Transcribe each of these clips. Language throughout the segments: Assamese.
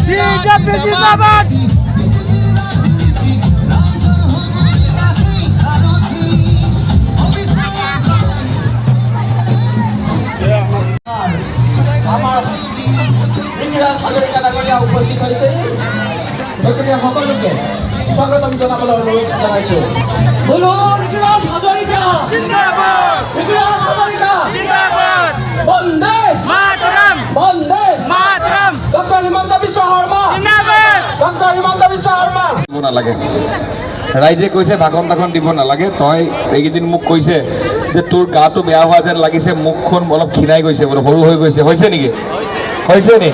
বিজেপি জিন্দাবাদ। আমাৰ ইংৰাজ হাজাৰিকা নাগৰিয়া উপস্থিত হয়েছে গতিকে সকলকে স্বাগতম জানাবলৈ অনুৰোধ জানাইছো। বলুন ইংৰাজ হাজাৰিকা জিন্দাবাদ ইংৰাজ হাজাৰিকা জিন্দাবাদ। বন্দে মাতৰম বন্দে মাতৰম। ডক্টৰ হিমন্ত বিশ্ব শৰ্মা জিন্দাবাদ ডক্টৰ হিমন্ত বিশ্ব শৰ্মা। দিব নালাগে ৰাইজে কৈছে ভাষণ তাখন দিব নালাগে। তই এইকেইদিন মোক কৈছে যে তোৰ গাটো বেয়া হোৱা যেন লাগিছে, মুখখন অলপ ক্ষীণাই গৈছে, বোলে সৰু হৈ গৈছে, হৈছে নেকি? হৈছে নি?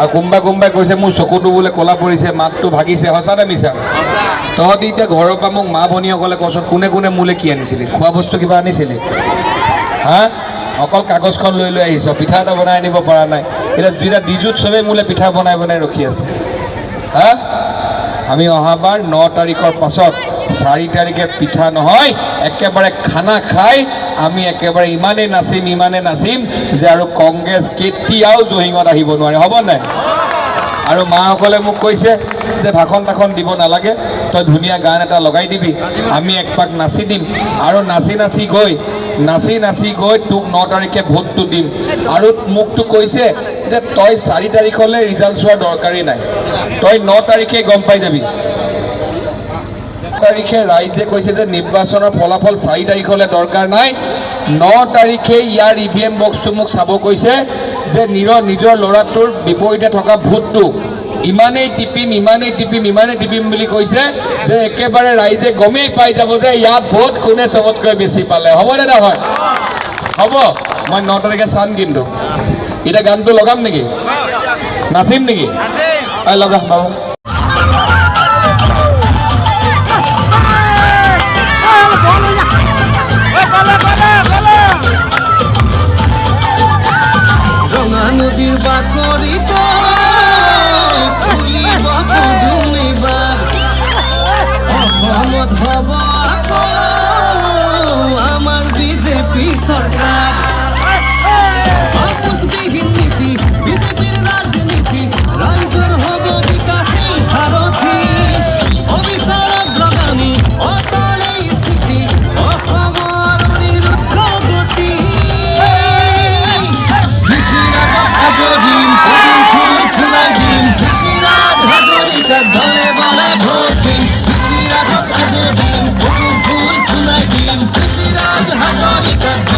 আৰু কোনোবাই কৈছে মোৰ চকুটো বোলে ক'লা পৰিছে, মাতটো ভাগিছে, সঁচা নে মিছা? তহঁতি এতিয়া ঘৰৰ পৰা মোক মা ভনীসকলে কচোন কোনে কোনে মোলৈ কি আনিছিলি? খোৱা বস্তু কিবা আনিছিলি? হা? অকল কাগজখন লৈ লৈ আহিছ, পিঠা এটা বনাই আনিব পৰা নাই। এতিয়া ডিজুত চবেই মোলৈ পিঠা বনাই বনাই ৰখি আছে। হা? আমি অহাবাৰ 9 তাৰিখৰ পাছত 4 তাৰিখে পিঠা নহয়, একেবাৰে খানা খাই আমি একেবাৰে ইমানেই নাচিম যে আৰু কংগ্ৰেছ কেতিয়াও জহিঙত আহিব নোৱাৰে, হ'ব নাই? আৰু মাসকলে মোক কৈছে যে ভাষণ তাখন দিব নালাগে, তই ধুনীয়া গান এটা লগাই দিবি, আমি এক পাক নাচি দিম আৰু নাচি নাচি গৈ তোক 9 তাৰিখে ভোটটো দিম। আৰু মোকতো কৈছে যে তই 4 তাৰিখলৈ ৰিজাল্ট চোৱাৰ দৰকাৰেই নাই, তই 9 তাৰিখে গম পাই যাবি। তাৰিখে ৰাইজে কৈছে যে নিৰ্বাচনৰ ফলাফল 4 তাৰিখলৈ দৰকাৰ নাই, 9 তাৰিখে ইয়াৰ EVM বক্সটো মোক চাব কৈছে যে নিজৰ ল'ৰাটোৰ বিপৰীতে থকা ভোটটো ইমানেই টিপিম বুলি কৈছে যে একেবাৰে ৰাইজে গমেই পাই যাব যে ইয়াত ভোট কোনে চবতকৈ বেছি পালে। হ'ব নে নহয়? হ'ব। মই 9 তাৰিখে চাম কিন্তু। এতিয়া গানটো লগাম নেকি? নাচিম নেকি? লগা বাবু। নদীর বাকরিত ফুলিব পদুমিবাৰ অসমত হব আকৌ আমাৰ বিজেপি চৰকাৰ। আপোচবিহীন নীতি বিজেপিৰ ৰাজনীতি, ৰাইজৰ হব বিকাশী সাৰথী, অবিচাৰ অগ্ৰগামী অটলে স্থিতি, অসমৰ অনিৰুদ্ধ গতি। ধনে বলে ভোট দিম, কৃষিৰাজক আদৰিম, ফুল ফুলাই দিম, কৃষিৰাজ হাজৰিকা।